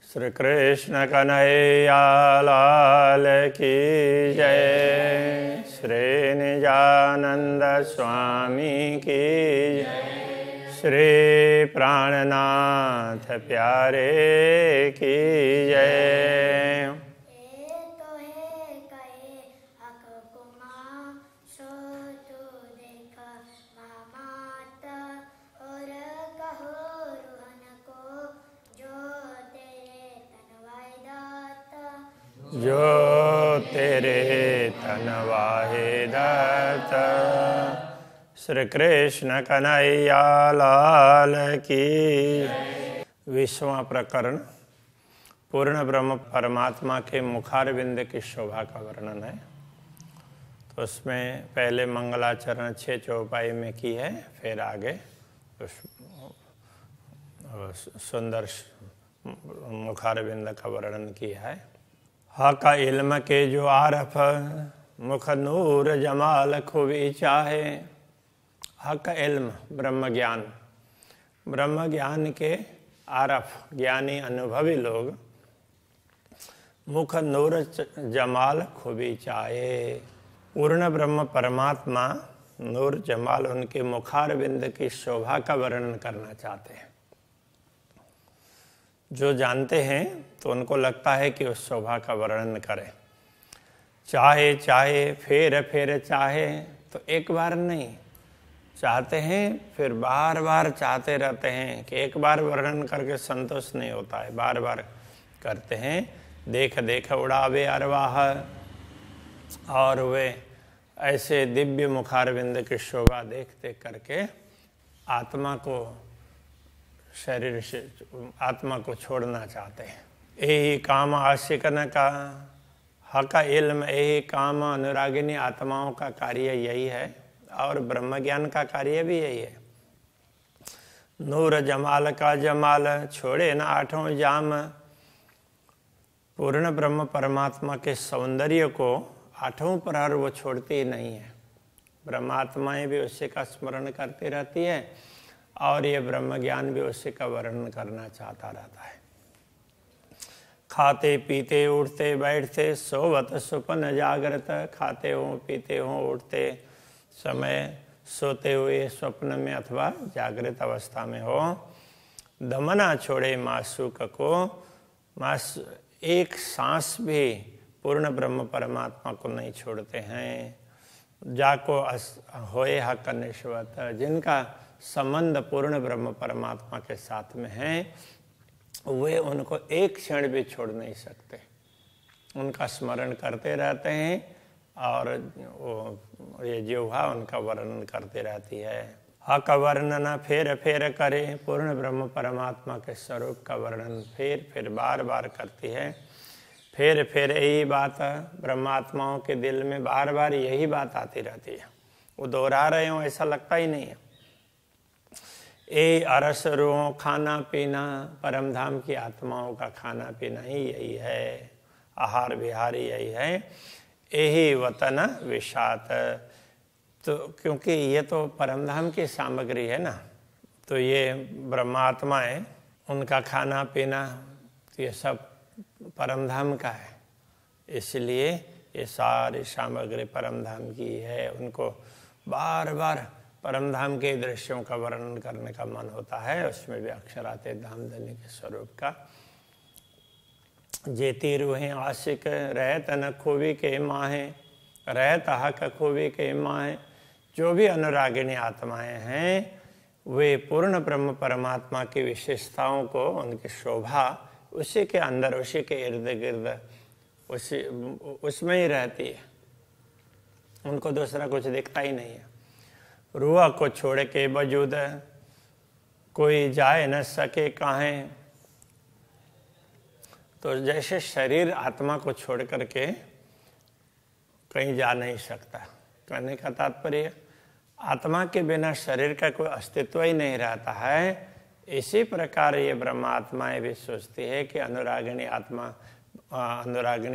श्री कृष्ण कन्हैया लाल की जय। श्री निजानंद स्वामी की जय। श्री प्राणनाथ प्यारे की जय। जो तेरे तन वाहे दाता। श्री कृष्ण कन्हैया लाल की। 20वां प्रकरण पूर्ण ब्रह्म परमात्मा के मुखारविंद की शोभा का वर्णन है। तो उसमें पहले मंगलाचरण 6 चौपाई में की है, फिर आगे सुंदर मुखारविंद का वर्णन किया है। का इल्म के जो आरफ मुख नूर जमाल खूबी चाहे। का इल्म ब्रह्म ज्ञान, ब्रह्म ज्ञान के आरफ ज्ञानी अनुभवी लोग मुख नूर जमाल खूबी चाहे। पूर्ण ब्रह्म परमात्मा नूर जमाल उनके मुखारविंद की शोभा का वर्णन करना चाहते हैं। जो जानते हैं तो उनको लगता है कि उस शोभा का वर्णन करें। चाहे चाहे फिर फिर चाहे, तो एक बार नहीं चाहते हैं, फिर बार बार चाहते रहते हैं कि एक बार वर्णन करके संतोष नहीं होता है, बार बार करते हैं। देख देख उड़ावे अरवाह, और वे ऐसे दिव्य मुखारविंद की शोभा देखते करके आत्मा को शरीर से आत्मा को छोड़ना चाहते हैं। यही काम आशिकन का हका इल्म, यही काम अनुरागिनी आत्माओं का कार्य यही है, और ब्रह्म ज्ञान का कार्य भी यही है। नूर जमाल का जमाल छोड़े न आठों जाम। पूर्ण ब्रह्म परमात्मा के सौंदर्य को आठों प्रहर वो छोड़ती ही नहीं है। ब्रह्मात्माएं भी उसी का स्मरण करती रहती है, और ये ब्रह्म ज्ञान भी उसी का वर्णन करना चाहता रहता है। खाते पीते उठते बैठते सोवत सुपन जागृत। खाते हो पीते हो उठते समय, सोते हुए स्वप्न में अथवा जागृत अवस्था में हो। दमना छोड़े मासूक को, एक सांस भी पूर्ण ब्रह्म परमात्मा को नहीं छोड़ते हैं। जाको होए हक निश्वत, जिनका संबंध पूर्ण ब्रह्म परमात्मा के साथ में है, वे उनको एक क्षण भी छोड़ नहीं सकते। उनका स्मरण करते रहते हैं, और ये जिह्वा उनका वर्णन करती रहती है। हक वर्णन फेर फेर करे, पूर्ण ब्रह्म परमात्मा के स्वरूप का वर्णन फिर फिर बार बार करती है। फिर फिर यही बात ब्रह्मात्माओं के दिल में बार बार यही बात आती रहती है। वो दोहरा रहे हो ऐसा लगता ही नहीं है। ए अरस रो खाना पीना, परम धाम की आत्माओं का खाना पीना ही यही है, आहार विहार यही है। यही वतन विषात, तो क्योंकि ये तो परम धाम की सामग्री है ना, तो ये ब्रह्मात्माएं उनका खाना पीना ये सब परम धाम का है, इसलिए ये सारी सामग्री परम धाम की है। उनको बार बार परम धाम के दृश्यों का वर्णन करने का मन होता है। उसमें भी अक्षराते धामधनी के स्वरूप का। जेती रूहें आशिक रहत न खूबी के माहे, रहत हक खूबी के माहे। जो भी अनुरागिनी आत्माएं हैं, वे पूर्ण ब्रह्म परमात्मा की विशेषताओं को, उनकी शोभा उसी के अंदर, उसी के इर्द गिर्द, उसमें ही रहती है। उनको दूसरा कुछ दिखता ही नहीं है। रूह को छोड़ के वजूद कोई जाए न सके काहें। तो जैसे शरीर आत्मा को छोड़ करके कहीं जा नहीं सकता, कहने का तात्पर्य आत्मा के बिना शरीर का कोई अस्तित्व ही नहीं रहता है। इसी प्रकार ये ब्रह्मात्माएं भी सोचती है कि अनुरागिनी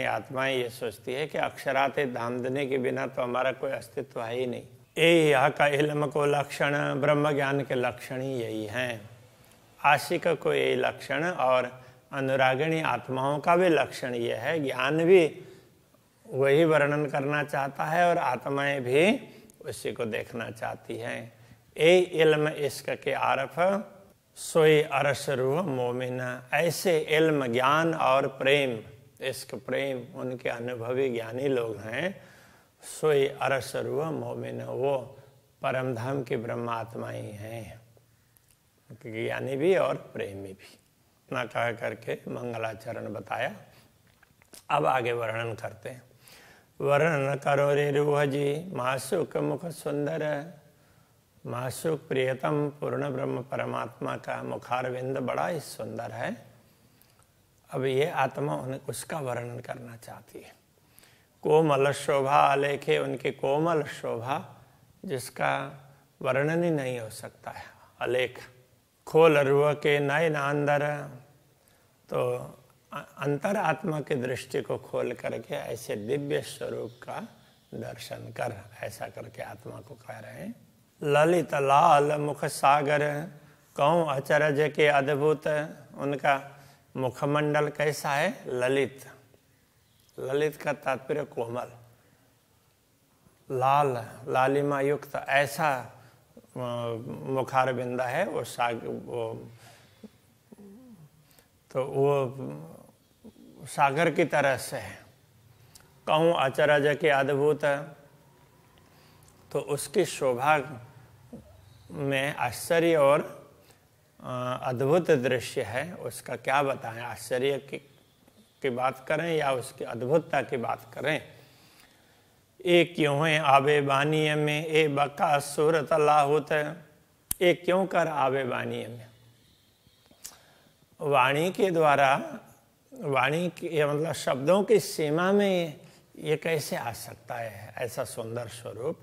आत्माएं ये सोचती है कि अक्षराते धामधनी के बिना तो हमारा कोई अस्तित्व है ही नहीं। यह का इल्म को लक्षण, ब्रह्म ज्ञान के लक्षण ही यही हैं। आशिक को यही लक्षण, और अनुरागिणी आत्माओं का भी लक्षण यह है, ज्ञान भी वही वर्णन करना चाहता है और आत्माएं भी उसी को देखना चाहती हैं। ए इल्म इश्क के आरफ सोई अरस रूह मोमिन, ऐसे इल्म ज्ञान और प्रेम, इश्क प्रेम उनके अनुभवी ज्ञानी लोग हैं। सोई अरस रूह मोमिन, वो परम धाम की ब्रह्मात्माएं हैं, ज्ञानी भी और प्रेमी भी। इतना कह करके मंगलाचरण बताया। अब आगे वर्णन करते हैं। वर्णन करो रे रूह जी मासुक मुख सुंदर, मासुक प्रियतम पूर्ण ब्रह्म परमात्मा का मुखारविंद बड़ा ही सुंदर है। अब ये आत्मा उसका वर्णन करना चाहती है। कोमल शोभा आलेखे, उनकी कोमल शोभा जिसका वर्णन ही नहीं हो सकता है, अलेख। खोल रूह के नयन अंदर, तो अंतर आत्मा की दृष्टि को खोल करके ऐसे दिव्य स्वरूप का दर्शन कर, ऐसा करके आत्मा को कह रहे हैं। ललित लाल मुख सागर, कहूँ अचरज के अद्भुत, उनका मुखमंडल कैसा है? ललित। ललित का तात्पर्य कोमल, लाल लालिमा युक्त ऐसा मुखारबिंदा है वो सागर की तरह से है। कहूँ अचरज के अद्भुत, तो उसकी शोभा में आश्चर्य और अद्भुत दृश्य है। उसका क्या बताएं, आश्चर्य की बात करें या उसकी अद्भुतता की बात करें। एक क्यों है आबे बानिय में, ए बका सूरत लाहुत, एक क्यों कर आबे बानिय में, वाणी के द्वारा, वाणी के मतलब शब्दों की सीमा में ये कैसे आ सकता है ऐसा सुंदर स्वरूप।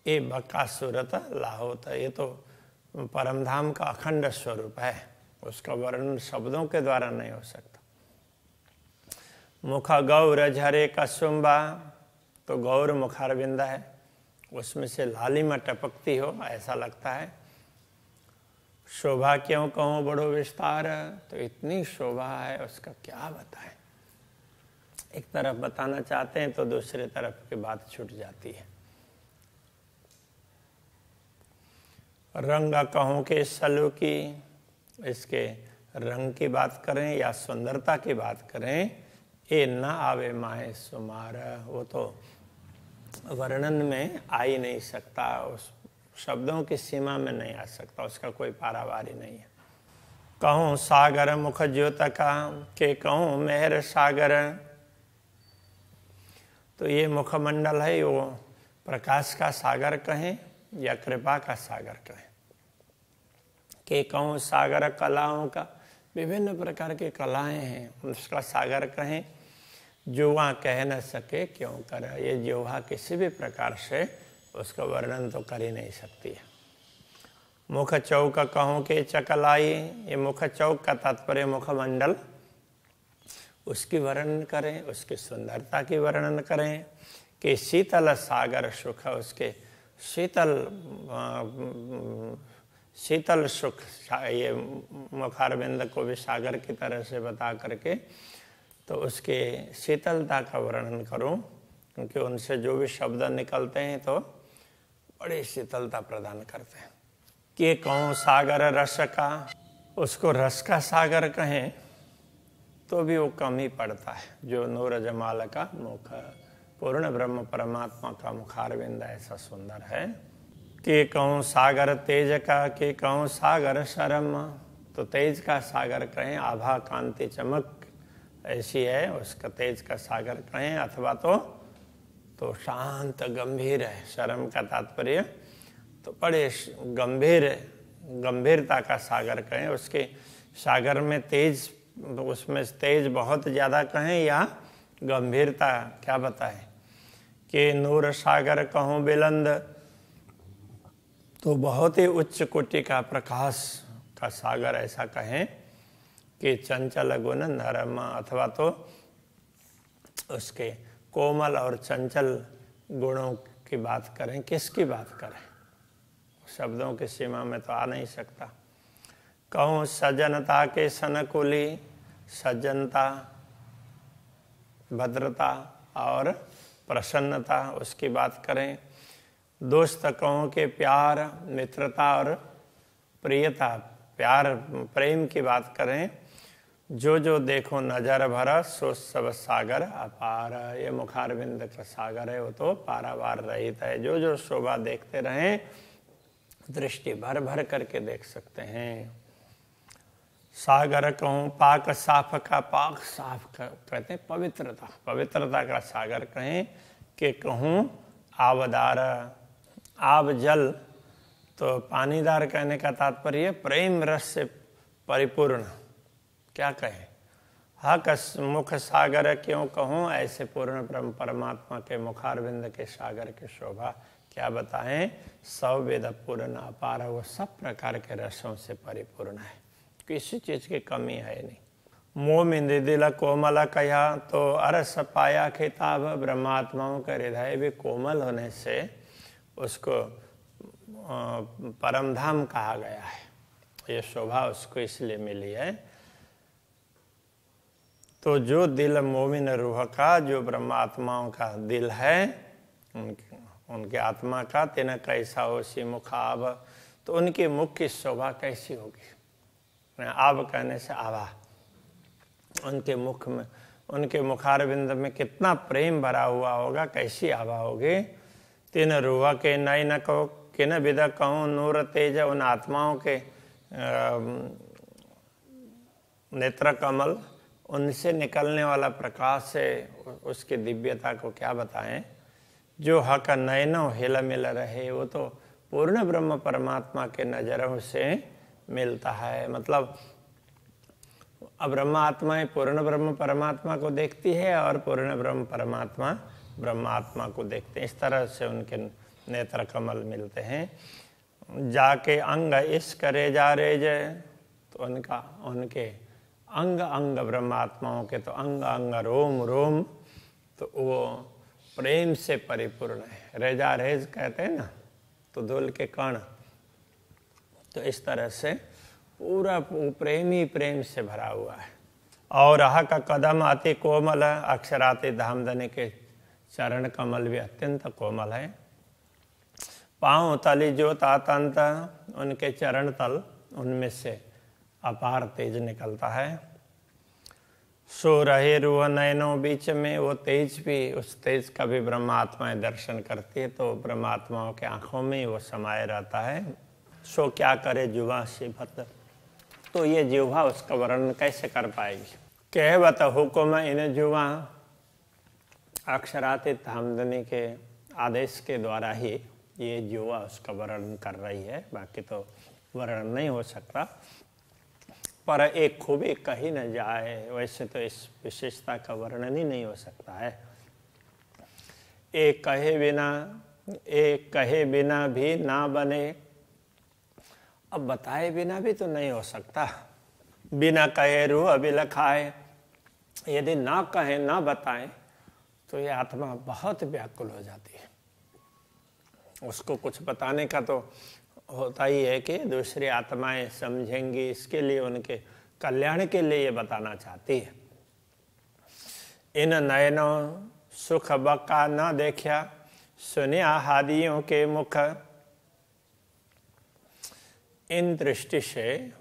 ए बका सूरत लाहुत, ये तो परमधाम का अखंड स्वरूप है, उसका वर्णन शब्दों के द्वारा नहीं हो सकता। मुख गौर झरे कसुम्बा, तो गौर मुखारविंदा है, उसमें से लालिमा टपकती हो ऐसा लगता है। शोभा क्यों कहूँ बड़ो विस्तार, तो इतनी शोभा है उसका क्या बताएं। एक तरफ बताना चाहते हैं तो दूसरे तरफ की बात छूट जाती है। रंग कहूँ के सलू की, इसके रंग की बात करें या सुंदरता की बात करें, ए न आवे माहे सुमार, वो तो वर्णन में आ ही नहीं सकता, उस शब्दों की सीमा में नहीं आ सकता, उसका कोई पारावार ही नहीं है। कहूँ सागर मुख ज्योतका के, कहूँ मेहर सागर, तो ये मुखमंडल है, वो प्रकाश का सागर कहें या कृपा का सागर कहें। के कहूँ सागर कलाओं का, विभिन्न प्रकार की कलाएं हैं, उसका सागर कहें। जुआ कह न सके क्यों कर, ये जुआ किसी भी प्रकार से उसका वर्णन तो कर ही नहीं सकती है। मुख चौक कहूँ के चकलाई, ये मुख चौक का तात्पर्य मुखमंडल, उसकी वर्णन करें, उसकी सुंदरता की वर्णन करें। कि शीतल सागर सुख, उसके शीतल सुख, ये मुखारबिंद को भी सागर की तरह से बता करके तो उसके शीतलता का वर्णन करूं, क्योंकि उनसे जो भी शब्द निकलते हैं तो बड़ी शीतलता प्रदान करते हैं। कि कहूँ सागर रस का, उसको रस का सागर कहें तो भी वो कम ही पड़ता है। जो नूर जमाल का मुख, पूर्ण ब्रह्म परमात्मा का मुखारविंद ऐसा सुंदर है। कि कहूँ सागर तेज का, कि कहूँ सागर शर्म, तो तेज का सागर कहें, आभा कांति चमक ऐसी है, उसका तेज का सागर कहें, अथवा तो शांत गंभीर है। शर्म का तात्पर्य तो बड़े गंभीरता का सागर कहें, उसके सागर में तेज, उसमें तेज बहुत ज़्यादा कहें या गंभीरता क्या बताएं। कि नूर सागर कहूँ बिलंद, तो बहुत ही उच्च कोटि का प्रकाश का सागर ऐसा कहें। कि चंचल गुण नरम, अथवा तो उसके कोमल और चंचल गुणों की बात करें। किसकी बात करें, शब्दों की सीमा में तो आ नहीं सकता। कहूँ सज्जनता के सनकुली, सज्जनता, भद्रता और प्रसन्नता उसकी बात करें। दोस्त कहूँ के प्यार, मित्रता और प्रियता, प्यार प्रेम की बात करें। जो जो देखो नजर भरा, सो सब सागर अपार। ये मुखारविंद का सागर है, वो तो पारावार रहित है। जो जो शोभा देखते रहें, दृष्टि भर भर करके देख सकते हैं। सागर कहूँ पाक साफ का, पाक साफ कहते हैं पवित्रता, पवित्रता का सागर कहें। कि कहूँ आवदार, आब जल तो पानीदार कहने का तात्पर्य प्रेम रस से परिपूर्ण। क्या कहें, हक मुख सागर क्यों कहूँ, ऐसे पूर्ण ब्रह्म परमात्मा के मुखारविंद के सागर की शोभा क्या बताएं। सौ वेद पूर्ण अपार, वो सब प्रकार के रसों से परिपूर्ण है, किसी चीज की कमी है नहीं। मोमिंद दिल कोमल कया, तो अरस पाया खिताब। ब्रह्मात्माओं का हृदय भी कोमल होने से उसको परमधाम कहा गया है। ये शोभा उसको इसलिए मिली है। तो जो दिल मोमिन रूह का, जो ब्रह्मात्माओं का दिल है, उनके आत्मा का, तेना कैसा हो सी मुखाब, तो उनके मुख की शोभा कैसी होगी। आब कहने से आभा, उनके मुख में, उनके मुखारविंद में कितना प्रेम भरा हुआ होगा, कैसी आभा होगी। तीन रूह के नय न कहो, किन विदा कहूँ नूर तेज, उन आत्माओं के नेत्र कमल, उनसे निकलने वाला प्रकाश से उसकी दिव्यता को क्या बताएं। जो हक नयनों हिल मिल रहे, वो तो पूर्ण ब्रह्म परमात्मा के नजरों से मिलता है। मतलब अब ब्रह्मात्माएं पूर्ण ब्रह्म परमात्मा को देखती है और पूर्ण ब्रह्म परमात्मा ब्रह्मात्मा को देखते हैं। इस तरह से उनके नेत्र कमल मिलते हैं। जाके अंग इस करे जा रे जय, तो उनके अंग अंग ब्रह्मात्माओं के तो अंग अंग रोम रोम, तो वो प्रेम से परिपूर्ण है। रेजा रेज कहते हैं ना, तो धूल के कण, तो इस तरह से पूरा प्रेम ही प्रेम से भरा हुआ है। और आह का कदम अति कोमल, अक्षराति धामधनी के चरण कमल भी अत्यंत कोमल है। पाँव तली जो तातंत, उनके चरण तल, उनमें से अपार तेज निकलता है। सो रहे रूह नयनों बीच में, वो तेज भी, उस तेज का भी ब्रह्मात्माएं दर्शन करती है, तो ब्रह्मात्माओं के आंखों में ही वो समाये रहता है। सो क्या करे जुबा से भत, तो ये जिह्वा उसका वर्णन कैसे कर पाएगी। कहवत हुक्म इन जुबा, अक्षरातीत धामधनी के आदेश के द्वारा ही ये जिह्वा उसका वर्णन कर रही है, बाकी तो वर्णन नहीं हो सकता। पर एक खूबी कही न जाए, वैसे तो इस विशेषता का वर्णन ही नहीं हो सकता है। एक कहे बिना भी ना बने, अब बताए बिना भी तो नहीं हो सकता। बिना कहे रूह अबिल खाए, यदि ना कहे ना बताएं तो ये आत्मा बहुत व्याकुल हो जाती है। उसको कुछ बताने का तो होता ही है कि दूसरी आत्माएं समझेंगी, इसके लिए उनके कल्याण के लिए ये बताना चाहती है। इन नयनों सुख बका न देखा, सुनिया हादियों के मुख। इन दृष्टि से,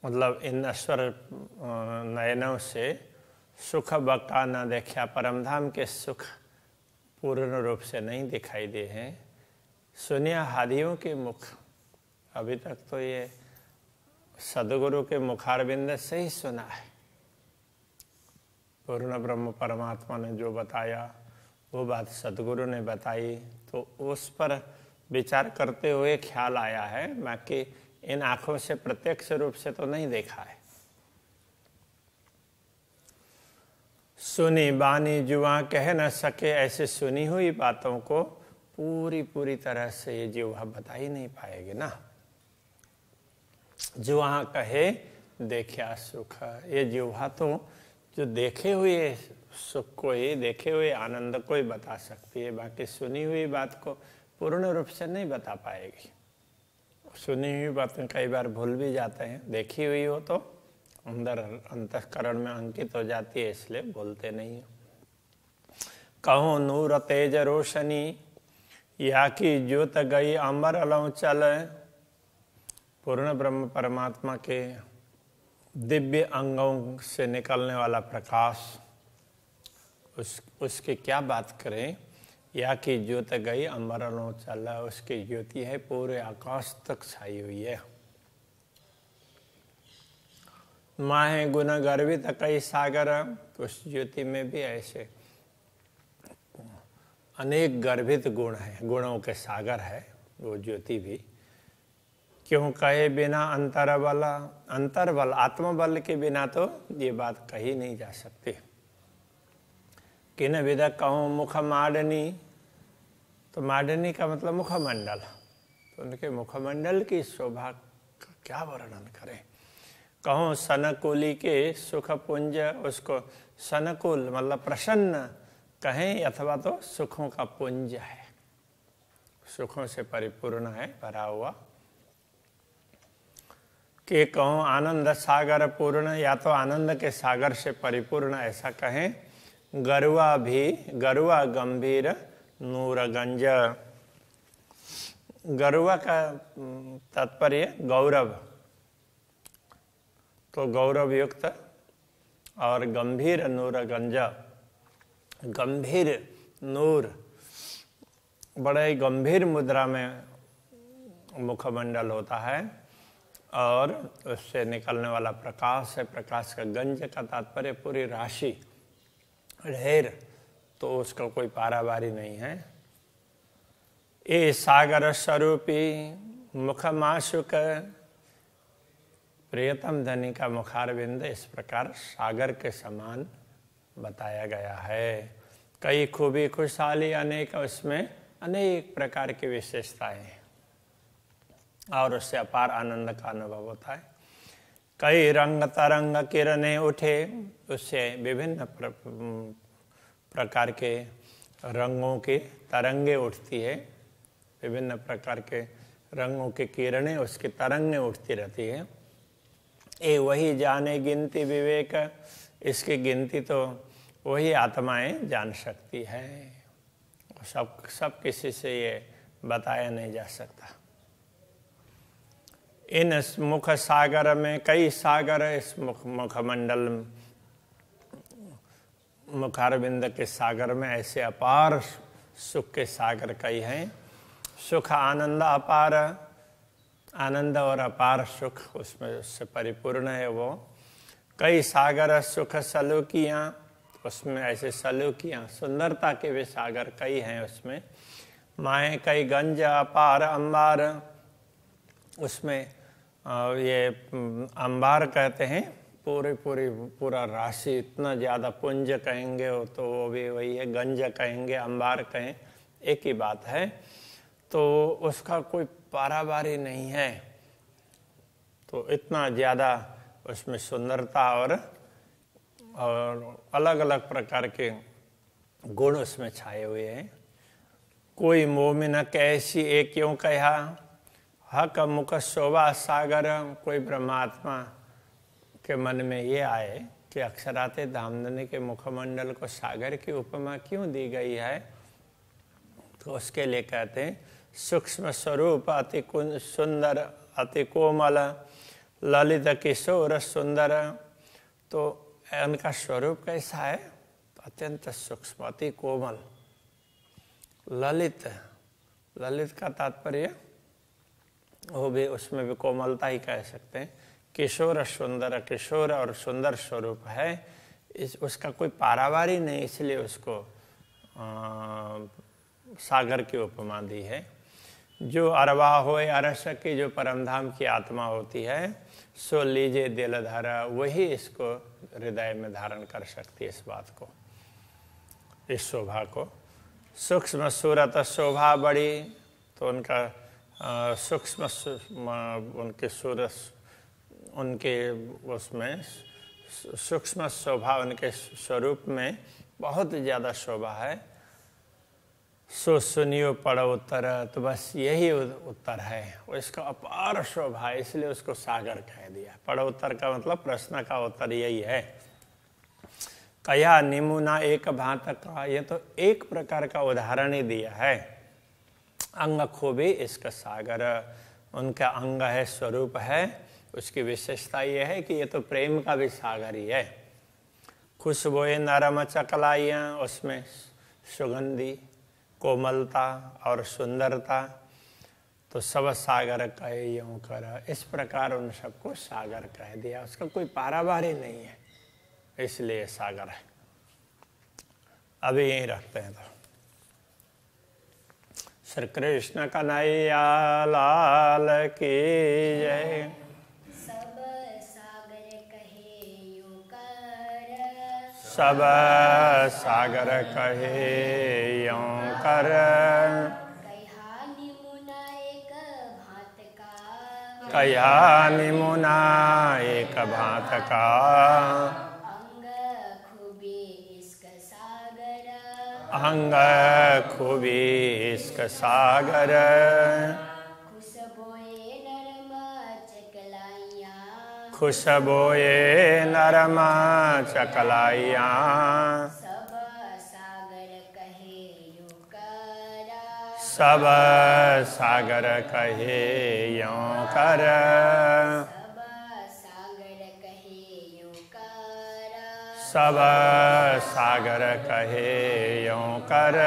मतलब इन नश्वर नयनों से सुख बका न देखा, परमधाम के सुख पूर्ण रूप से नहीं दिखाई दे हैं। सुनिया हादियों के मुख, अभी तक तो ये सदगुरु के मुखारविंद से ही सुना है। पूर्ण ब्रह्म परमात्मा ने जो बताया वो बात सदगुरु ने बताई, तो उस पर विचार करते हुए ख्याल आया है, बाकी इन आंखों से प्रत्यक्ष रूप से तो नहीं देखा है। सुनी बानी जुआ कह न सके, ऐसे सुनी हुई बातों को पूरी तरह से ये जिह्वा बता ही नहीं पाएगी ना। जुआ कहे देखा सुख, ये जिह्वा तो जो देखे हुए सुख को ही, देखे हुए आनंद को ही बता सकती है, बाकी सुनी हुई बात को पूर्ण रूप से नहीं बता पाएगी। सुनी हुई बातें कई बार भूल भी जाते हैं, देखी हुई हो तो अंदर अंतःकरण में अंकित हो जाती है, इसलिए बोलते नहीं हो। कहो नूर तेज रोशनी या की ज्योत गई अमर अलौ चल। पूर्ण ब्रह्म परमात्मा के दिव्य अंगों से निकलने वाला प्रकाश, उसकी क्या बात करें। या की ज्योत गई अमर अलौ चल, उसकी ज्योति है पूरे आकाश तक छाई हुई है। माहे गुण गर्वित कई सागर, उस ज्योति में भी ऐसे अनेक गर्भित गुण हैं, गुणों के सागर है वो ज्योति भी। क्यों कहे बिना अंतर्बल, अंतर्बल आत्मबल के बिना तो ये बात कही नहीं जा सकती। किन विद कहूँ मुख माडनी, तो माडनी का मतलब मुखमंडल, तो उनके मुखमंडल की शोभा का क्या वर्णन करें। कहूँ सनकुली के सुख पुंज, उसको सनकुल मतलब प्रसन्न कहें अथवा तो सुखों का पुंज है, सुखों से परिपूर्ण है, भरा हुआ। कि कहूँ आनंद सागर पूर्ण, या तो आनंद के सागर से परिपूर्ण ऐसा कहें। गरुआ भी, गरुआ गंभीर नूरगंज, गरुआ का तात्पर्य गौरव, तो गौरव युक्त, और गंभीर नूरगंज, गंभीर नूर, बड़े गंभीर मुद्रा में मुखमंडल होता है, और उससे निकलने वाला प्रकाश है। प्रकाश का गंज का तात्पर्य पूरी राशि, ढेर, तो उसका कोई पारावारी नहीं है। ए सागर स्वरूपी मुखमाशुक, प्रियतम धनी का मुखारविंद इस प्रकार सागर के समान बताया गया है। कई खूबी खुशहाली अनेक, उसमें अनेक प्रकार की विशेषताएं हैं और उससे अपार आनंद का अनुभव होता है। कई रंग तरंग किरणें उठे, उससे विभिन्न प्रकार के रंगों की तरंगे उठती है, विभिन्न प्रकार के रंगों की किरणें, उसकी तरंगें उठती रहती है। ए वही जाने गिनती विवेक, इसकी गिनती तो वही आत्माएं जान सकती है, सब किसी से ये बताया नहीं जा सकता। इन मुख सागर में कई सागर, इस मुखमंडल मुखारविंद के सागर में ऐसे अपार सुख के सागर कई हैं। सुख आनंद अपार, आनंद और अपार सुख उसमें उससे परिपूर्ण है वो। कई सागर सुख सलूकियाँ, उसमें ऐसे सलूकियाँ सुंदरता के भी सागर कई हैं उसमें। माए कई गंज अपार अंबार, उसमें ये अंबार कहते हैं पूरा राशि, इतना ज़्यादा पुंज कहेंगे तो वो भी वही है, गंज कहेंगे अंबार कहें एक ही बात है। तो उसका कोई पारावारी नहीं है, तो इतना ज़्यादा उसमें सुंदरता और अलग अलग प्रकार के गुण उसमें छाए हुए हैं। कोई मोमिन कैसी एक क्यों कहा, हक मुख शोभा सागर। कोई ब्रह्मात्मा के मन में ये आए कि अक्षराते धामधनी के मुखमंडल को सागर की उपमा क्यों दी गई है, तो उसके लिए कहते हैं सूक्ष्म स्वरूप अति सुंदर अति कोमल ललित किशोर सुंदर। तो उनका स्वरूप कैसा है, अत्यंत सूक्ष्म अति कोमल। ललित, ललित का तात्पर्य वो भी, उसमें भी कोमलता ही कह सकते हैं। किशोर सुंदर, किशोर और सुंदर स्वरूप है, उसका कोई पारावारी नहीं, इसलिए उसको सागर की उपमा दी है। जो अरवा होए अरस की, जो परमधाम की आत्मा होती है, सो लीजे दिल धारा, वही इसको हृदय में धारण कर सकती है इस बात को, इस शोभा को। सूक्ष्म सूरत शोभा बड़ी, तो उनका सूक्ष्म उनके सूरत, उनके उसमें सूक्ष्म शोभा, उनके स्वरूप में बहुत ज़्यादा शोभा है। सो सुनियो पढ़ो उत्तर, तो बस यही उत्तर है। वो इसका अपार शोभा है, इसलिए उसको सागर कह दिया। पढ़ो उत्तर का मतलब प्रश्न का उत्तर यही है। कया निमुना एक भांत का, ये तो एक प्रकार का उदाहरण ही दिया है। अंग खूबी इसका सागर, उनका अंग है, स्वरूप है, उसकी विशेषता ये है कि ये तो प्रेम का भी सागर ही है। खुशबुए नरम चकलाइयाँ, उसमें सुगंधी, कोमलता और सुंदरता, तो सब सागर कहे यूं कर, इस प्रकार उन सबको सागर कह दिया। उसका कोई पारावारी नहीं है, इसलिए सागर है। अभी यहीं रखते हैं। तो श्री कृष्ण कन्हैया लाल की जय। सब सागर कहे यूं कर, सब सागर कहे यूं कर, कहा निमुना एक भांत का, कया निमुना एक भांत का, अंग खूबी इसका सागर, अंग खूबी इसका सागर, खुशबोए नरम चकलाइयाँ, खुशबोए नरमा चकलाइयाँ, सब सागर कहे यूं कर, सब सागर कहे यूं कर, सब सागर कहे यूं कर, सब सागर कहे यूं कर,